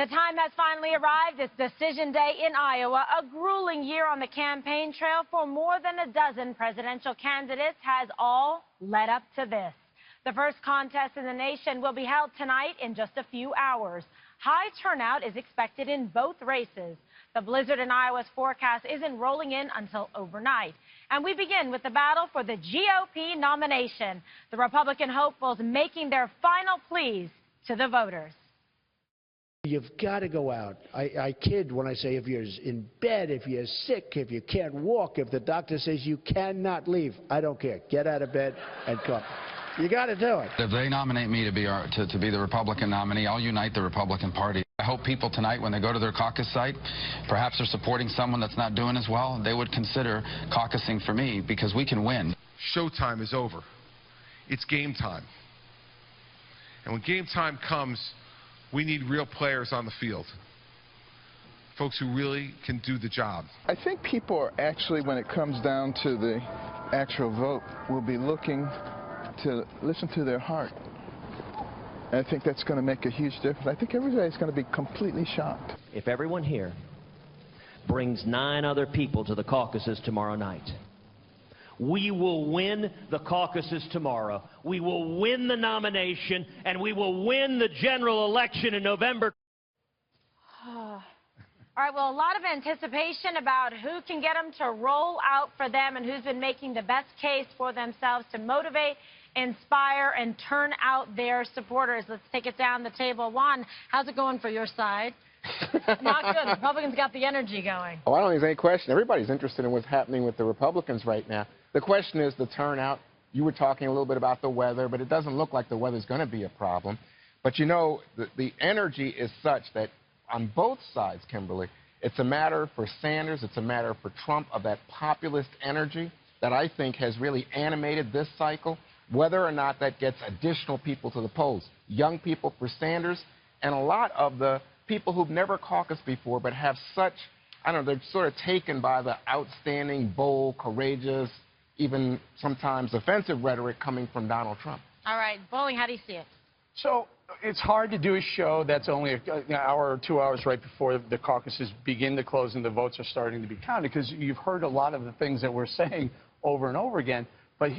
The time has finally arrived. It's decision day in Iowa. A grueling year on the campaign trail for more than a dozen presidential candidates has all led up to this. The first contest in the nation will be held tonight in just a few hours. High turnout is expected in both races. The blizzard in Iowa's forecast isn't rolling in until overnight. And we begin with the battle for the GOP nomination. The Republican hopefuls making their final pleas to the voters. You've got to go out. I kid when I say if you're in bed, if you're sick, if you can't walk, if the doctor says you cannot leave, I don't care. Get out of bed and come. You got to do it. If they nominate me to be the Republican nominee, I'll unite the Republican Party. I hope people tonight, when they go to their caucus site, perhaps they're supporting someone that's not doing as well, they would consider caucusing for me because we can win. Showtime is over. It's game time. And when game time comes, we need real players on the field. Folks who really can do the job. I think people are actually, when it comes down to the actual vote, will be looking to listen to their heart. And I think that's going to make a huge difference. I think everybody's going to be completely shocked. If everyone here brings 9 other people to the caucuses tomorrow night, we will win the caucuses tomorrow. We will win the nomination, and we will win the general election in November. All right, well, a lot of anticipation about who can get them to roll out for them and who's been making the best case for themselves to motivate, inspire, and turn out their supporters. Let's take it down the table. Juan, how's it going for your side? Not good. The Republicans got the energy going. Oh, I don't think there's any question. Everybody's interested in what's happening with the Republicans right now. The question is the turnout. You were talking a little bit about the weather, but it doesn't look like the weather's going to be a problem. But, you know, the energy is such that on both sides, Kimberly, it's a matter for Sanders, it's a matter for Trump of that populist energy that I think has really animated this cycle, whether or not that gets additional people to the polls. Young people for Sanders, and a lot of the people who've never caucused before but have such, I don't know, they're sort of taken by the outstanding, bold, courageous, even sometimes offensive rhetoric coming from Donald Trump. All right, Bowling, how do you see it? So it's hard to do a show that's only an hour or 2 hours right before the caucuses begin to close and the votes are starting to be counted, because you've heard a lot of the things that we're saying over and over again. But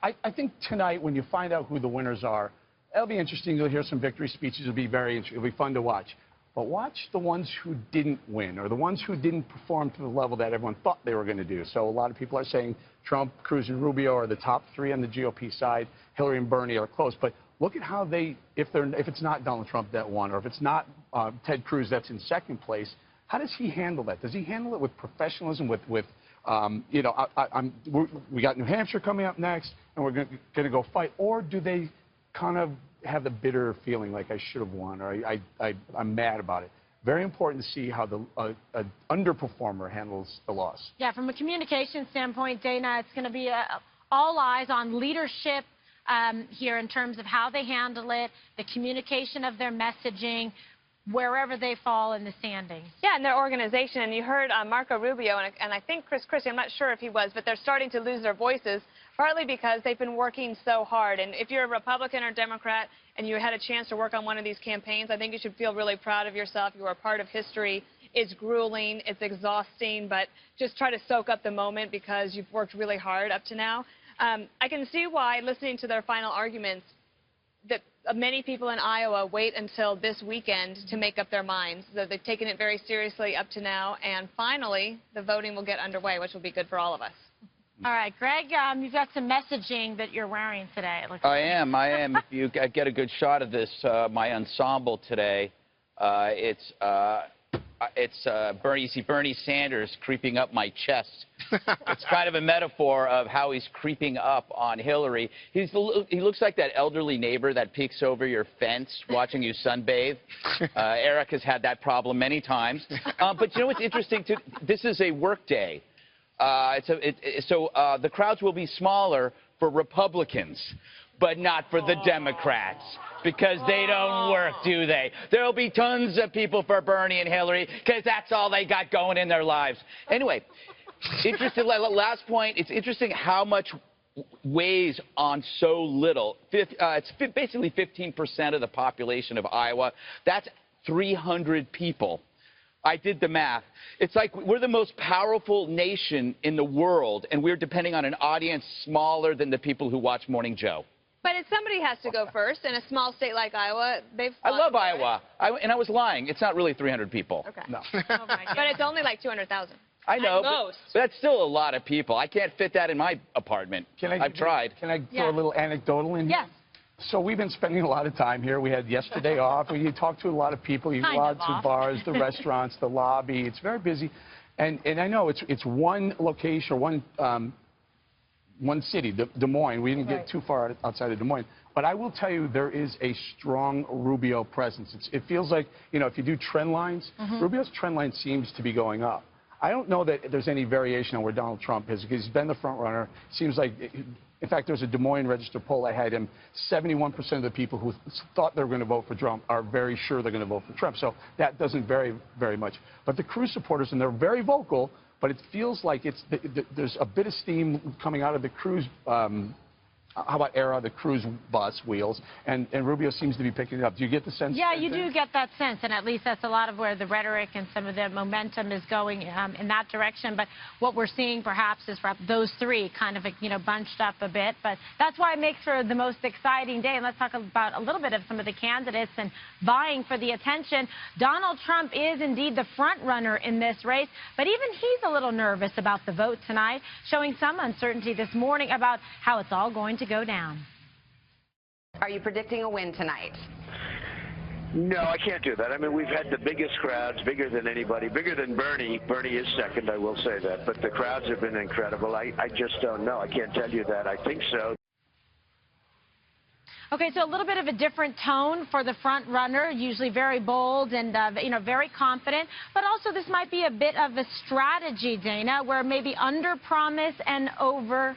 I think tonight, when you find out who the winners are, it'll be interesting. You'll hear some victory speeches. It'll be very interesting. It'll be fun to watch. But watch the ones who didn't win, or the ones who didn't perform to the level that everyone thought they were going to do. So a lot of people are saying Trump, Cruz, and Rubio are the top 3 on the GOP side. Hillary and Bernie are close. But look at how they, if it's not Donald Trump that won, or if it's not Ted Cruz that's in second place, how does he handle that? Does he handle it with professionalism, you know, we got New Hampshire coming up next, and we're going to go fight? Or do they kind of have the bitter feeling like I should have won, or I'm mad about it? Very important to see how the underperformer handles the loss. Yeah, from a communication standpoint, Dana, it's going to be all eyes on leadership here in terms of how they handle it, the communication of their messaging, wherever they fall in the standings. Yeah, and their organization. And you heard Marco Rubio, and I think Chris Christie, I'm not sure if he was, but they're starting to lose their voices, partly because they've been working so hard. And if you're a Republican or Democrat and you had a chance to work on one of these campaigns, I think you should feel really proud of yourself. You are a part of history. It's grueling, it's exhausting, but just try to soak up the moment because you've worked really hard up to now. I can see why, listening to their final arguments, that many people in Iowa wait until this weekend to make up their minds. They've taken it very seriously up to now, and finally, the voting will get underway, which will be good for all of us. All right, Greg, you've got some messaging that you're wearing today. It looks I am. If you get a good shot of this, my ensemble today, it's Bernie. You see Bernie Sanders creeping up my chest. It's kind of a metaphor of how he's creeping up on Hillary. He looks like that elderly neighbor that peeks over your fence watching you sunbathe. Eric has had that problem many times. But you know what's interesting, too? This is a work day. So the crowds will be smaller for Republicans, but not for the Democrats, because they don't work, do they? There'll be tons of people for Bernie and Hillary, because that's all they got going in their lives. Anyway, interesting. Last point, it's interesting how much weighs on so little. It's basically 15% of the population of Iowa. That's 300 people. I did the math. It's like we're the most powerful nation in the world, and we're depending on an audience smaller than the people who watch Morning Joe. But if somebody has to go first in a small state like Iowa, I love Iowa. And I was lying. It's not really 300 people. Okay. No. Oh my God. But it's only like 200,000. I know, but that's still a lot of people. I can't fit that in my apartment. I've tried. Can I throw a little anecdotal in here? Yes. So we've been spending a lot of time here. We had yesterday off. You talk to a lot of people. You go out to bars, the restaurants, the lobby. It's very busy. And I know it's one location or one city, Des Moines. We didn't get too far outside of Des Moines. But I will tell you, there is a strong Rubio presence. It feels like, you know, if you do trend lines, Rubio's trend line seems to be going up. I don't know that there's any variation on where Donald Trump is, because he's been the front runner. Seems like, in fact, there's a Des Moines Register poll that had him. 71% of the people who thought they were going to vote for Trump are very sure they're going to vote for Trump. So that doesn't vary very much. But the Cruz supporters, and they're very vocal, but it feels like there's a bit of steam coming out of the Cruz. How about era, the Cruz bus wheels, and Rubio seems to be picking it up. Do you get the sense? Yeah, you do get that sense, and at least that's a lot of where the rhetoric and some of the momentum is going in that direction. But what we're seeing perhaps is perhaps those three kind of, you know, bunched up a bit. But that's why it makes for the most exciting day. And let's talk about a little bit of some of the candidates and vying for the attention. Donald Trump is indeed the front runner in this race, but even he's a little nervous about the vote tonight, showing some uncertainty this morning about how it's all going to go down. Are you predicting a win tonight? No, I can't do that. I mean, we've had the biggest crowds, bigger than anybody, bigger than Bernie. Bernie is second, I will say that. But the crowds have been incredible. I just don't know. I can't tell you that. I think so. Okay, so a little bit of a different tone for the front runner, usually very bold and, you know, very confident. But also this might be a bit of a strategy, Dana, where maybe under-promise and over-deliver.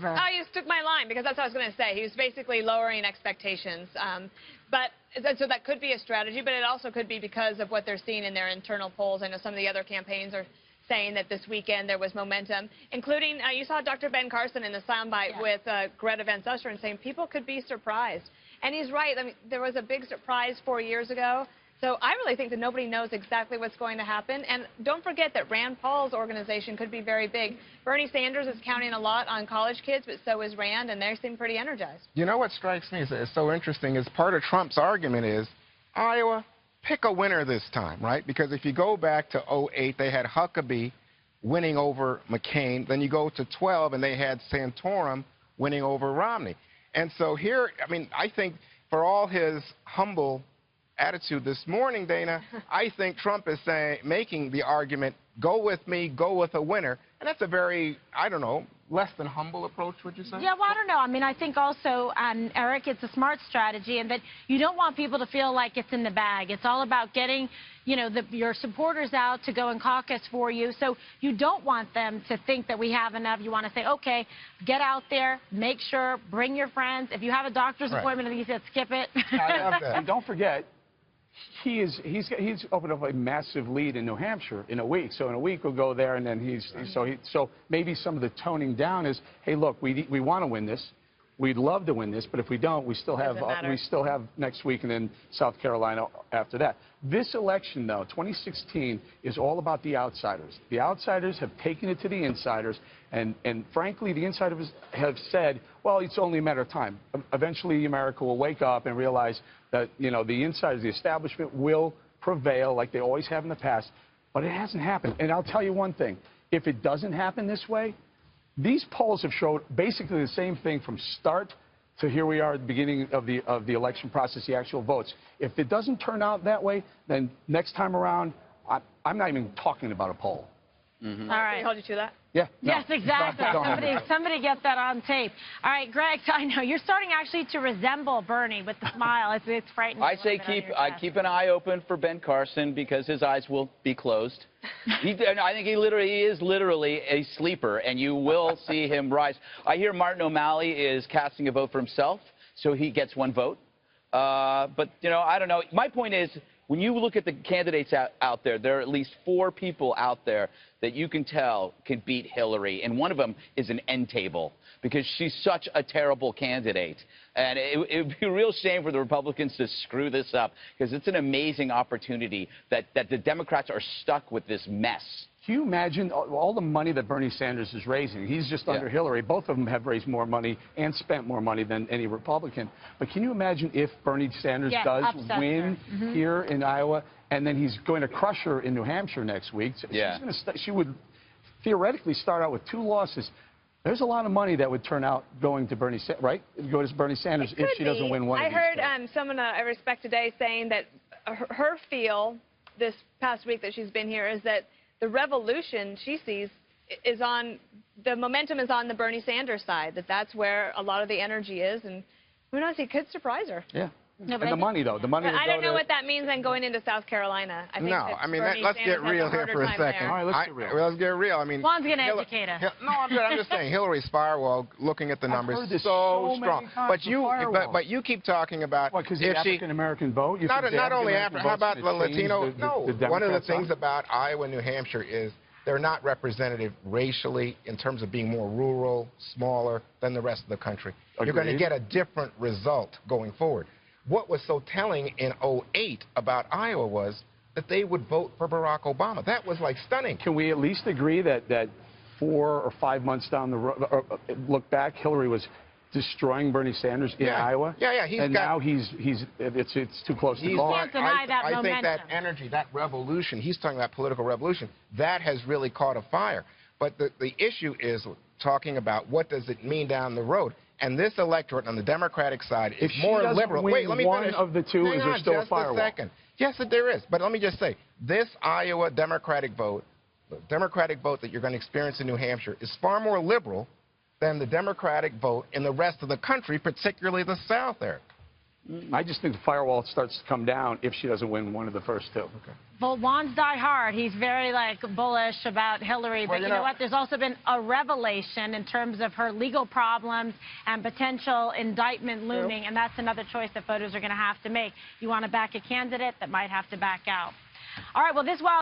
Oh, you took my line, because that's what I was going to say. He was basically lowering expectations. So that could be a strategy, but it also could be because of what they're seeing in their internal polls. I know some of the other campaigns are saying that this weekend there was momentum, including, you saw Dr. Ben Carson in the soundbite with Greta Van Susteren saying people could be surprised. And he's right. I mean, there was a big surprise 4 years ago. So I really think that nobody knows exactly what's going to happen. And don't forget that Rand Paul's organization could be very big. Bernie Sanders is counting a lot on college kids, but so is Rand, and they seem pretty energized. You know what strikes me is so interesting is part of Trump's argument is Iowa, pick a winner this time, right? Because if you go back to 2008, they had Huckabee winning over McCain. Then you go to 2012, and they had Santorum winning over Romney. And so here, I mean, I think for all his humble attitude this morning, Dana, I think Trump is making the argument, go with me, go with a winner. And that's a very, I don't know, less than humble approach, would you say? Yeah, well, I don't know. I mean, I think also, Eric, it's a smart strategy, and that you don't want people to feel like it's in the bag. It's all about getting, you know, your supporters out to go and caucus for you. So you don't want them to think that we have enough. You want to say, okay, get out there, make sure, bring your friends. If you have a doctor's appointment and you said skip it. I love that. And don't forget, he's opened up a massive lead in New Hampshire in a week. So in a week we'll go there, and then so maybe some of the toning down is, hey, look, we want to win this. We'd love to win this, but if we don't, we still have next week and then South Carolina after that. This election, though, 2016, is all about the outsiders. The outsiders have taken it to the insiders, and frankly, the insiders have said, well, it's only a matter of time. Eventually, America will wake up and realize that, you know, the insiders, the establishment will prevail like they always have in the past, but it hasn't happened. And I'll tell you one thing. If it doesn't happen this way, these polls have showed basically the same thing from start to here we are at the beginning of the election process, the actual votes. If it doesn't turn out that way, then next time around, I'm not even talking about a poll. All right. Can I hold you to that? Yeah. No, yes, exactly. Somebody get that on tape. All right, Greg, I know you're starting actually to resemble Bernie with the smile. It's frightening. I say keep an eye open for Ben Carson, because his eyes will be closed. I think he is literally a sleeper, and you will see him rise. I hear Martin O'Malley is casting a vote for himself, so he gets one vote. But, you know, I don't know. My point is, when you look at the candidates out there, there are at least 4 people out there that you can tell can beat Hillary, and one of them is an end table, because she's such a terrible candidate. And it would be a real shame for the Republicans to screw this up, because it's an amazing opportunity that the Democrats are stuck with this mess. Can you imagine all the money that Bernie Sanders is raising? He's just under Hillary. Both of them have raised more money and spent more money than any Republican. But can you imagine if Bernie Sanders does win here in Iowa, and then he's going to crush her in New Hampshire next week? She would theoretically start out with 2 losses. There's a lot of money that would turn out going to Bernie, right? Go to Bernie Sanders if she doesn't win one of these. I heard someone I respect today saying that her feel this past week that she's been here is that the revolution she sees is on, the momentum is on the Bernie Sanders side, that's where a lot of the energy is, and who knows, he could surprise her. Yeah. No, and the money, though. The money I don't know what that means then going into South Carolina. I think I mean, let's get real here for a second. All right, let's get real. Let's get real. I mean, Juan's going to educate us. No, I'm just saying, Hillary's firewall, looking at the numbers, so strong. But you keep talking about because the African-American vote? Not only African, how about the Latino? No, one of the things about Iowa and New Hampshire is they're not representative racially in terms of being more rural, smaller than the rest of the country. You're going to get a different result going forward. What was so telling in 2008 about Iowa was that they would vote for Barack Obama. That was like stunning. Can we at least agree that 4 or 5 months down the road, look back, Hillary was destroying Bernie Sanders in Iowa? Yeah. Now it's too close to call. Can't deny that momentum. I think that energy, that revolution, he's talking about political revolution, that has really caught a fire. But the issue is talking about what does it mean down the road. And this electorate on the Democratic side is more liberal. Wait, let me finish. One of the two, is there still a firewall? Just a second. Yes, there is. But let me just say, this Iowa Democratic vote, the Democratic vote that you're going to experience in New Hampshire, is far more liberal than the Democratic vote in the rest of the country, particularly the South, Eric. I just think the firewall starts to come down if she doesn't win one of the first 2. Okay. Well, Juan's die hard. He's very, bullish about Hillary. But you know what? There's also been a revelation in terms of her legal problems and potential indictment looming, and that's another choice that voters are going to have to make. You want to back a candidate that might have to back out. All right, well, this